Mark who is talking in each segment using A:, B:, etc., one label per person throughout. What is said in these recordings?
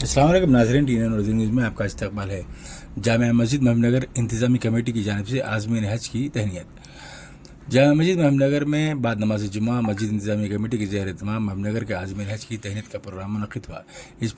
A: अस्सलाम वालेकुम नाज़रीन, TNN उर्दू न्यूज़ में आपका इस्तकबाल है। जामिया मस्जिद महबूबनगर इंतज़ामी कमेटी की जानिब से आज़मीन हज की तहनीत। जामिया मस्जिद महबूबनगर में बाद नमाज जुमा मस्जिद इंतज़ामी कमेटी के ज़ेर एहतमाम महबूबनगर के आज़मीन हज की तहनीत का प्रोग्राम मुनक़िद हुआ। इस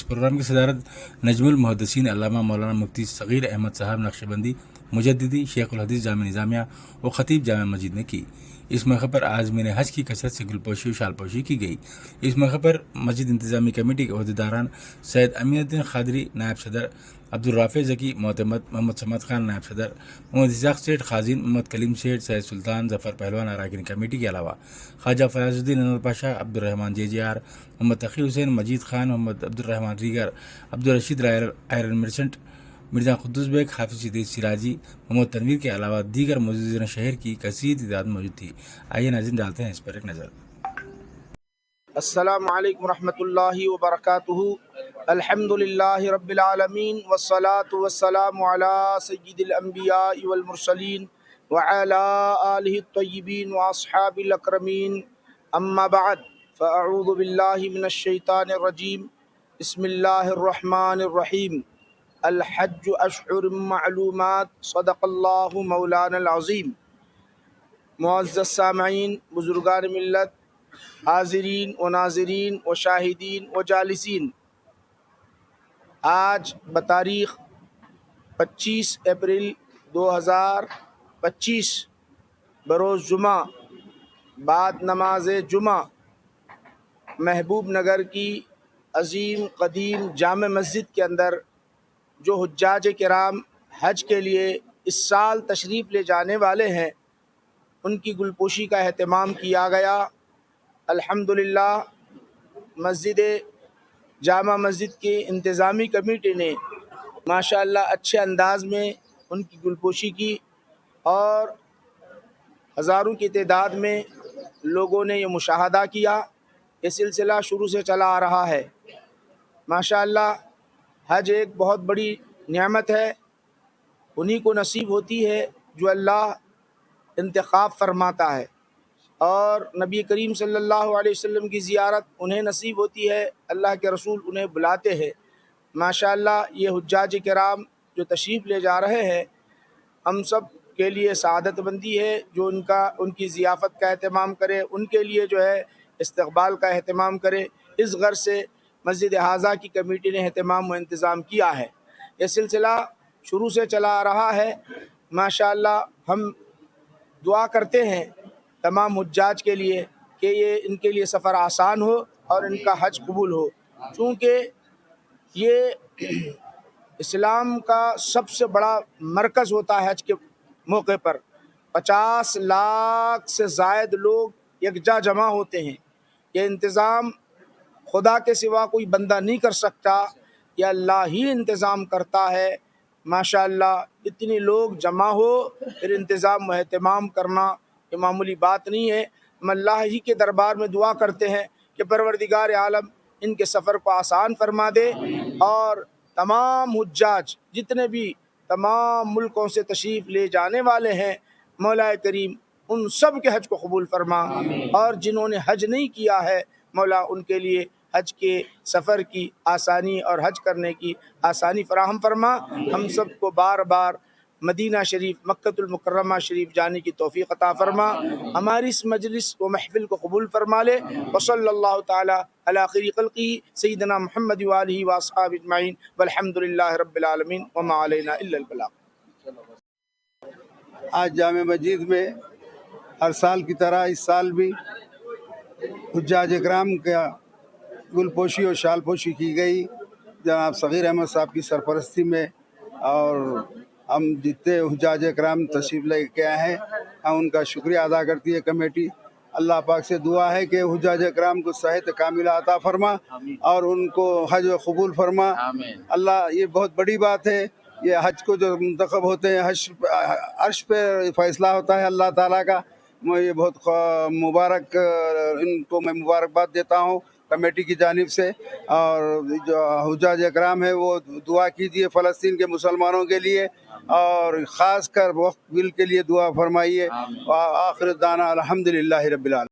A: प्रोग्राम की सदारत नजमुल मुहद्दिसीन अल्लामा मौलाना मुफ्ती सग़ीर अहमद साहब नक्शबंदी मुजद्दिदी शेखुल हदीस जामिया निज़ामिया व ख़तीब जामिया मस्जिद ने की। इस मौके पर आज़मीन हज की कसरत से गुलपोशी और शालपोशी की गई। इस मौके पर मस्जिद इंतज़ामी कमेटी के अहदेदारान सैयद अमीनुद्दीन ख़ादरी नायब सदर, अब्दुल राफ़े ज़की मोहतमद, मोहम्मद समद खान नायब सदर, मोहम्मद इसाक़ सेठ खाजिन, मोहम्मद कलीम सेठ, सैयद सुल्तान ज़फ़र पहलवान अरकान कमेटी के अलावा ख्वाजा फयाज़ुद्दीन अनवर पाशा, अब्दुल रहमान JJR, मोहम्मद तक़ी हुसैन, मजीद खान, मोहम्मद अब्दुल रहमान रीगर, अब्दुल रशीद आयरन मर्चेंट, मिर्ज़ा कुद्दूस बेग, हाफिज़ इदरीस सिराजी, मोहम्मद तनवीर के अलावा दीगर मौजूदीन शहर की कसीर तादाद मौजूद थी। आइए नाज़रीन डालते हैं इस पर एक नज़र।
B: अस्सलामु अलैकुम रहमतुल्लाहि व बरकातुहू। अल्हम्दुलिल्लाहि रब्बिल आलमीन वस्सलातु वस्सलामु अला सय्यिदिल अंबिया वल मुरसलीन व अला आलिहि तय्यिबीन व अस्हाबिल अकरमीन। अम्मा बाद फ़अऊज़ु बिल्लाहि मिनश शैतानिर रजीम। बिस्मिल्लाहिर रहमानिर रहीम। अल हज्जु अशहुरुम मअलूमात। सदक़ल्लाहु मौलानल अज़ीम। मुअज़्ज़ज़ सामईन, बुज़ुर्गान मिल्लत, हाज़रीन व नाज़रीन व शाहिदीन व जालिसीन, आज बतारीख़ 25 अप्रैल 2025 बरोज़ जुमा बाद नमाज जुमा महबूब नगर की अज़ीम क़दीम जामे मस्जिद के अंदर जो हुज्जाज किराम हज के लिए इस साल तशरीफ़ ले जाने वाले हैं, उनकी गुलपोशी का एहतमाम किया गया। अल्हम्दुलिल्लाह मस्जिद जामा मस्जिद की इंतज़ामी कमेटी ने माशाअल्लाह अच्छे अंदाज में उनकी गुलपोशी की और हज़ारों की तादाद में लोगों ने ये मुशाहदा किया। ये सिलसिला शुरू से चला आ रहा है। माशाअल्लाह हज एक बहुत बड़ी नेमत है, उन्हीं को नसीब होती है जो अल्लाह इंतखाब फरमाता है, और नबी करीम सल्लल्लाहु अलैहि वसल्लम की ज़ियारत उन्हें नसीब होती है, अल्लाह के रसूल उन्हें बुलाते हैं। माशाअल्लाह ये हुज्जाज किराम जो तशरीफ़ ले जा रहे हैं, हम सब के लिए सआदत बंदी है जो उनकी ज़ियाफ़त का एहतमाम करे, उनके लिए जो है इस्तक़बाल का एहतमाम करे। इस गर्ज़ से मस्जिद हाज़ा की कमेटी ने एहतमाम व इंतज़ाम किया है। ये सिलसिला शुरू से चला आ रहा है। माशाअल्लाह हम दुआ करते हैं तमाम हुज्जाज के लिए कि ये इनके लिए सफ़र आसान हो और इनका हज कबूल हो, चूँकि ये इस्लाम का सबसे बड़ा मरकज़ होता है। हज के मौके पर 50 लाख से ज़ायद लोग यकजा जमा होते हैं। ये इंतज़ाम खुदा के सिवा कोई बंदा नहीं कर सकता, या अल्लाह ही इंतज़ाम करता है। माशाअल्लाह इतने लोग जमा हो फिर इंतज़ाम व एहतमाम करना ये मामूली बात नहीं है। हम अल्लाह ही के दरबार में दुआ करते हैं कि परवरदिगार आलम इनके सफ़र को आसान फरमा दे, और तमाम हुज्जाज जितने भी तमाम मुल्कों से तशरीफ़ ले जाने वाले हैं, मौला करीम उन सब के हज को कबूल फरमा, और जिन्होंने हज नहीं किया है मौला उनके लिए हज के सफ़र की आसानी और हज करने की आसानी फराहम फरमा। हम सब को बार बार मदीना शरीफ, मक्कतुल मुकर्रमा शरीफ जाने की तौफ़ीक़ अता फरमा। हमारी इस मजलिस व महफ़िल को कबूल फरमा ले। व सल्लल्लाहु ताला अला खैरि ख़ल्क़िही सय्यिदना मुहम्मद व आलिहि व अस्हाबिही अजमईन वल्हम्दुलिल्लाहि रब्बिल आलमीन व मा अलैना इल्लल बलाग।
C: आज जामे मस्जिद में हर साल की तरह इस साल भी हुज्जाज इकराम का गुलपोशी और शालपोशी की गई जनाब सग़ीर अहमद साहब की सरपरस्ती में, और हम जितने हुज्जाज इकराम तशरीफ़ लेके आए हैं हम उनका शुक्रिया अदा करती है कमेटी। अल्लाह पाक से दुआ है कि हुज्जाज इकराम को सेहत कामिला अता फरमा और उनको हज कबूल फरमा। अल्लाह, ये बहुत बड़ी बात है। ये हज को जो मुंतखब होते हैं, अर्श पे फ़ैसला होता है अल्लाह ताला का। मैं ये बहुत मुबारक, इनको मैं मुबारकबाद देता हूँ कमेटी की जानिब से। और जो हुज्जाज इकराम है वो दुआ कीजिए फ़लस्तीन के मुसलमानों के लिए, और ख़ास कर वक्त बिल के लिए दुआ फरमाइए। आखिर दाना अल्हम्दुलिल्लाहि रब्बिल आलमीन।